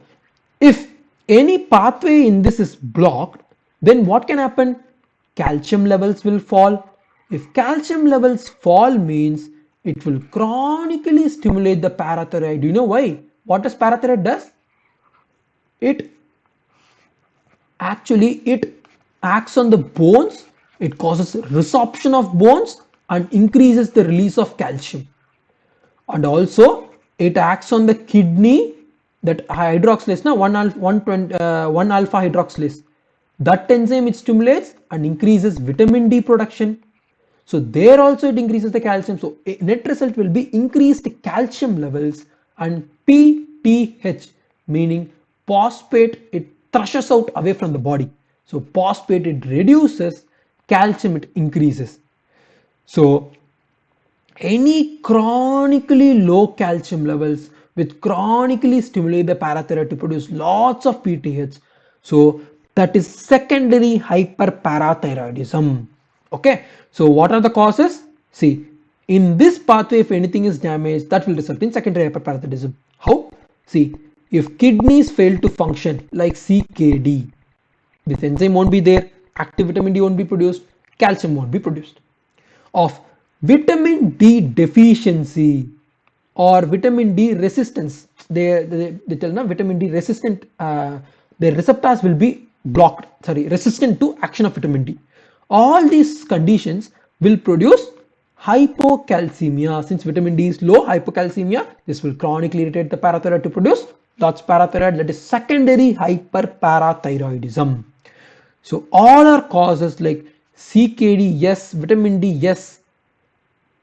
if any pathway in this is blocked, then what can happen? Calcium levels will fall. If calcium levels fall means it will chronically stimulate the parathyroid. Do you know why? What does parathyroid does? It acts on the bones. It causes resorption of bones and increases the release of calcium. And also it acts on the kidney, that hydroxylase, 1 alpha hydroxylase. That enzyme it stimulates and increases vitamin D production. So there also it increases the calcium. So net result will be increased calcium levels, and PTH meaning phosphate, it thrushes out away from the body. So phosphate it reduces, calcium it increases. So any chronically low calcium levels which chronically stimulate the parathyroid to produce lots of PTH. So that is secondary hyperparathyroidism. Okay, so what are the causes? See, in this pathway, if anything is damaged, that will result in secondary hyperparathyroidism. How? See, if kidneys fail to function like CKD, this enzyme won't be there, active vitamin D won't be produced, calcium won't be produced. Of vitamin D deficiency or vitamin D resistance, they tell now vitamin D resistant, their receptors will be blocked, sorry, resistant to action of vitamin D. All these conditions will produce hypocalcemia. Since vitamin D is low, hypocalcemia, this will chronically irritate the parathyroid to produce lots of parathyroid, that is secondary hyperparathyroidism. So all are causes like CKD, yes, vitamin D, yes,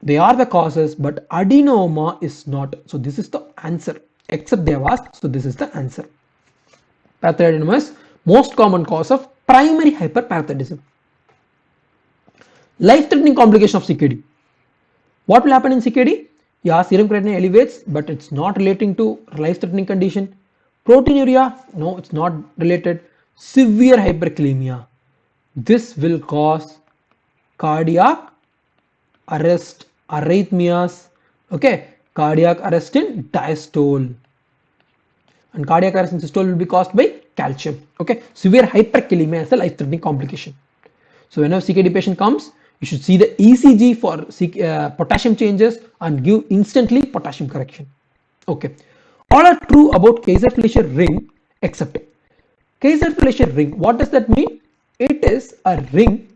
they are the causes, but adenoma is not. So this is the answer, except they have asked, so this is the answer. Parathyroidism is most common cause of primary hyperparathyroidism. Life-threatening complication of CKD. What will happen in CKD? Yeah, serum creatinine elevates, but it's not relating to life-threatening condition. Proteinuria, no, it's not related. Severe hyperkalemia. This will cause cardiac arrest, arrhythmias, okay, cardiac arrest in diastole, and cardiac arrest in systole will be caused by calcium. Okay, severe hyperkalemia is a life-threatening complication. So whenever CKD patient comes, you should see the ECG for potassium changes and give instantly potassium correction. Okay, all are true about Kaiser-Fleischer ring except Kaiser-Fleischer ring. What does that mean? It is a ring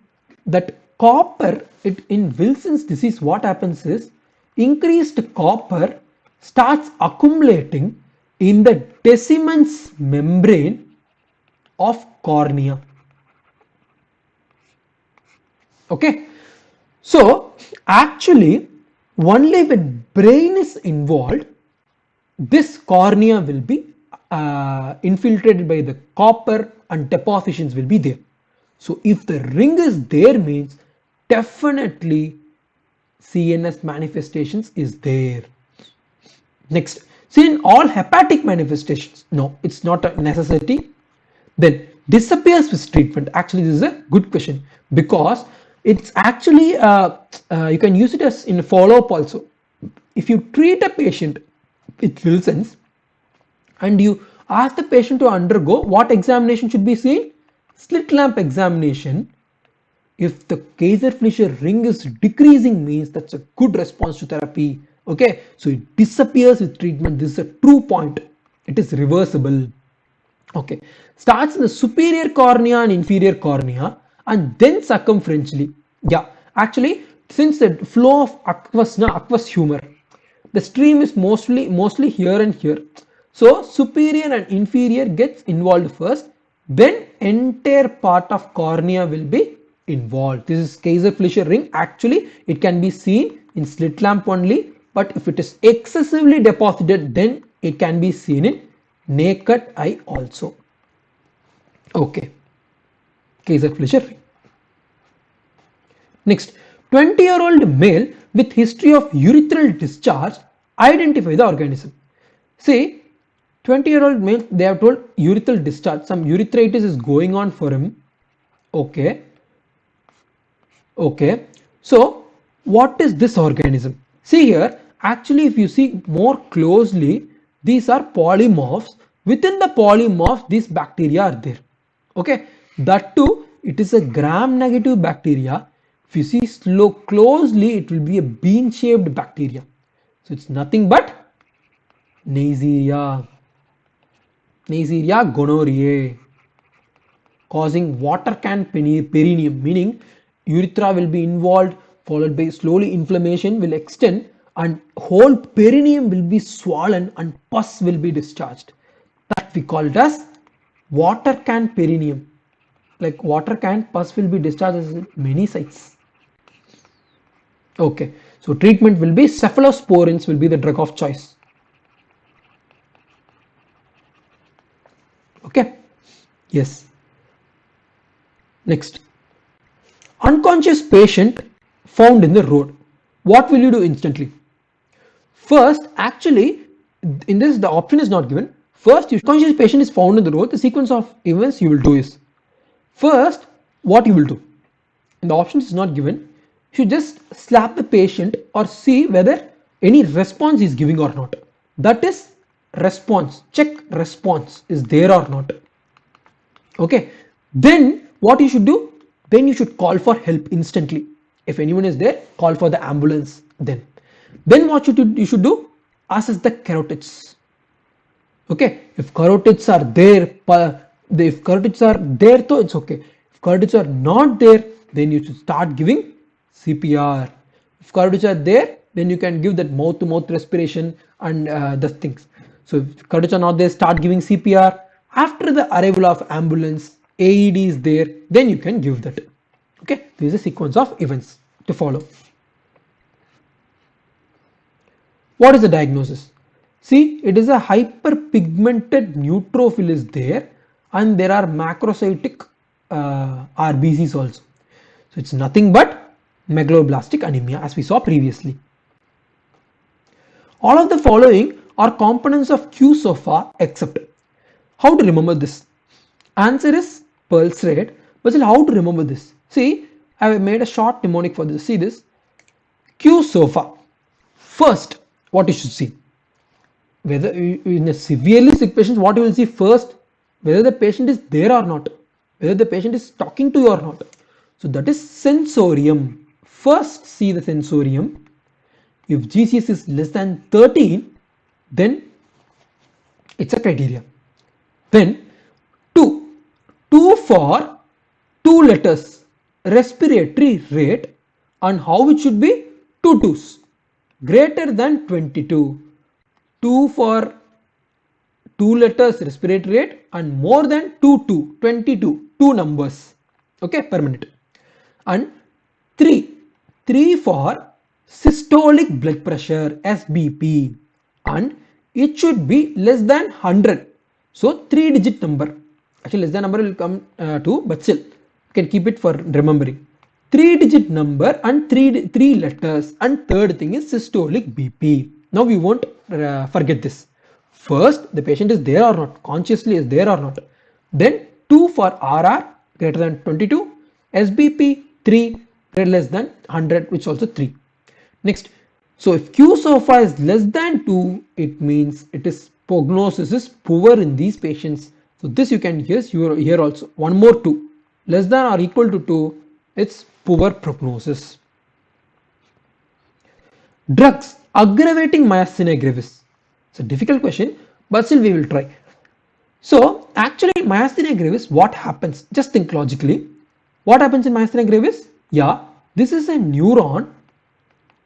that copper, in Wilson's disease, what happens is increased copper starts accumulating in the Descemet's membrane of cornea. Okay, so actually only when brain is involved, this cornea will be infiltrated by the copper and depositions will be there. So if the ring is there, means definitely CNS manifestations is there. Next, see, in all hepatic manifestations, no, it's not a necessity. Then disappears with treatment. Actually, this is a good question because it's actually you can use it as in follow-up also. If you treat a patient with Wilson's and you ask the patient to undergo, what examination should be seen? Slit lamp examination. If the Kaiser-Fleischer ring is decreasing, means that's a good response to therapy. Okay, so it disappears with treatment. This is a true point. It is reversible. Okay, starts in the superior cornea and inferior cornea and then circumferentially. Yeah, actually, since the flow of aqueous humor, the stream is mostly here and here. So superior and inferior gets involved first, then entire part of cornea will be involved. This is Kaiser-Fleischer ring. Actually, it can be seen in slit lamp only, but if it is excessively deposited, then it can be seen in naked eye also. Okay, Kaiser-Fleischer ring. Next, 20-year-old male with history of urethral discharge, identify the organism. See, 20-year-old male, they have told urethral discharge, some urethritis is going on for him. Okay, okay, so what is this organism? See here, actually if you see more closely, these are polymorphs. Within the polymorphs, these bacteria are there. Okay, that too, it is a gram-negative bacteria. If you see closely, it will be a bean-shaped bacteria. So it's nothing but Neisseria gonorrhoeae, causing water can perineum, meaning urethra will be involved, followed by slowly inflammation will extend and whole perineum will be swollen and pus will be discharged. That we call it as water can perineum. Like water can, pus will be discharged at many sites. Okay, so treatment will be cephalosporins will be the drug of choice. Okay, yes. Next, unconscious patient found in the road. What will you do instantly? First, actually, in this the option is not given. First, if conscious patient is found in the road, the sequence of events you will do is, first, what you will do, and the options is not given, you should just slap the patient or see whether any response is giving or not. That is response, check response is there or not. Okay, then what you should do, then you should call for help instantly. If anyone is there, call for the ambulance. Then what you should do, assess the carotids. Okay, if carotids are there, if carotids are there, so it's okay. If carotids are not there, then you should start giving CPR. If carotids are there, then you can give that mouth to mouth respiration and the things. So if carotids are not there, start giving CPR. After the arrival of ambulance, AED is there, then you can give that. Okay, this is a sequence of events to follow. What is the diagnosis? See, it is a hyperpigmented neutrophil is there, and there are macrocytic RBCs also. So it's nothing but megaloblastic anemia, as we saw previously. All of the following are components of Q-SOFA except. How to remember this? Answer is pulse rate, but still how to remember this? See, I have made a short mnemonic for this. See this? Q-SOFA. First, what you should see, whether in a severely sick patient, what you will see first, whether the patient is there or not, whether the patient is talking to you or not. So that is sensorium. First see the sensorium. If GCS is less than 13, then it's a criteria. Then 2 for 2 letters respiratory rate, and how it should be 2 twos greater than 22. 2 for 2 letters respiratory rate and more than 22, 2 numbers, okay, per minute. And 3 for systolic blood pressure, SBP, and it should be less than 100. So 3-digit number, actually less than number will come to, but still you can keep it for remembering. 3-digit number and 3 letters, and third thing is systolic BP. Now we won't forget this. First, the patient is there or not, consciously is there or not. Then 2 for RR greater than 22, SBP 3 less than 100, which is also 3. Next, so if Q-SOFA is less than 2, it means it is prognosis is poor in these patients. So this you can use here also. One more 2, less than or equal to 2, it's poor prognosis. Drugs aggravating myasthenia gravis. It's a difficult question, but still we will try. So actually myasthenia gravis, what happens? Just think logically. What happens in myasthenia gravis? Yeah, this is a neuron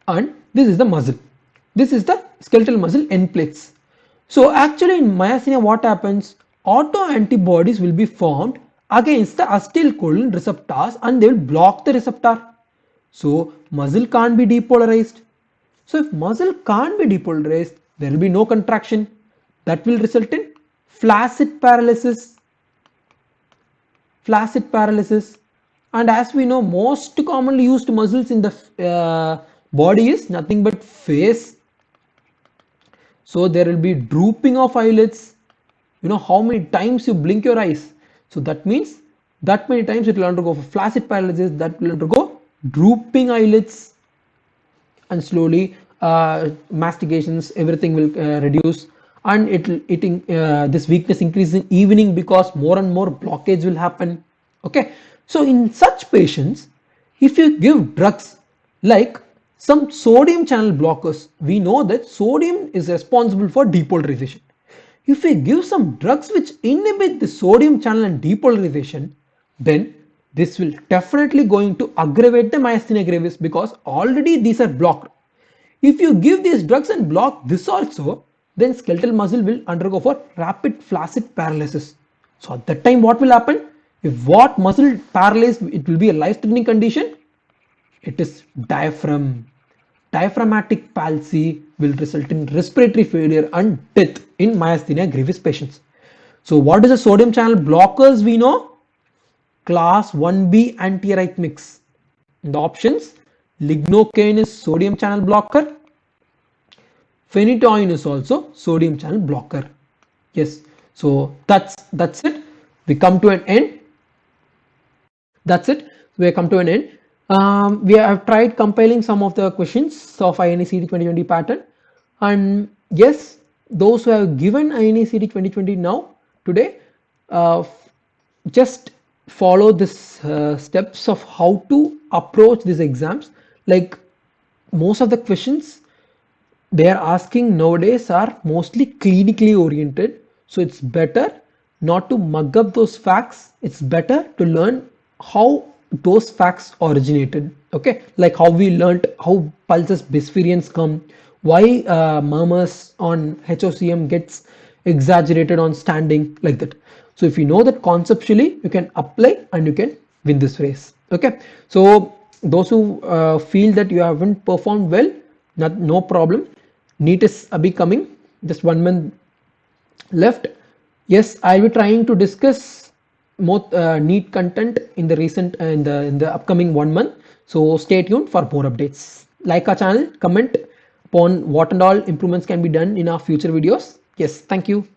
and this is the muscle. This is the skeletal muscle end plates. So actually in myasthenia what happens? Autoantibodies will be formed against the acetylcholine receptors and they will block the receptor. So muscle can't be depolarized. So if muscle can't be depolarized, there will be no contraction. That will result in flaccid paralysis. Flaccid paralysis. And as we know, most commonly used muscles in the body is nothing but face. So there will be drooping of eyelids. You know how many times you blink your eyes. So that means that many times it will undergo flaccid paralysis, that will undergo drooping eyelids, and slowly mastications, everything will reduce, and this weakness increases in evening because more and more blockage will happen. Okay, so in such patients, if you give drugs like some sodium channel blockers, we know that sodium is responsible for depolarization. If we give some drugs which inhibit the sodium channel and depolarization, then this will definitely going to aggravate the myasthenia gravis because already these are blocked. If you give these drugs and block this also, then skeletal muscle will undergo for rapid flaccid paralysis. So at that time what will happen? If what muscle paralyzed, it will be a life-threatening condition. It is diaphragm. Diaphragmatic palsy will result in respiratory failure and death in myasthenia gravis patients. So what is the sodium channel blockers we know? Class 1B antiarrhythmics. In the options, lignocaine is sodium channel blocker, Phenytoin is also sodium channel blocker. Yes, so that's it. We come to an end. That's it. We have come to an end. We have tried compiling some of the questions of INECD 2020 pattern, and yes, those who have given INECD 2020 now today, uh, just follow this steps of how to approach these exams. Like most of the questions they are asking nowadays are mostly clinically oriented, so it's better not to mug up those facts. It's better to learn how those facts originated. Okay, like how we learned how pulses bispherians come, why murmurs on HOCM gets exaggerated on standing, like that. So if you know that conceptually, you can apply and you can win this race. Okay, so those who feel that you haven't performed well, no problem. NEET is coming, just 1 month left. Yes, I'll be trying to discuss more NEET content in the recent in the upcoming 1 month. So stay tuned for more updates. Like our channel, comment upon what and all improvements can be done in our future videos. Yes, thank you.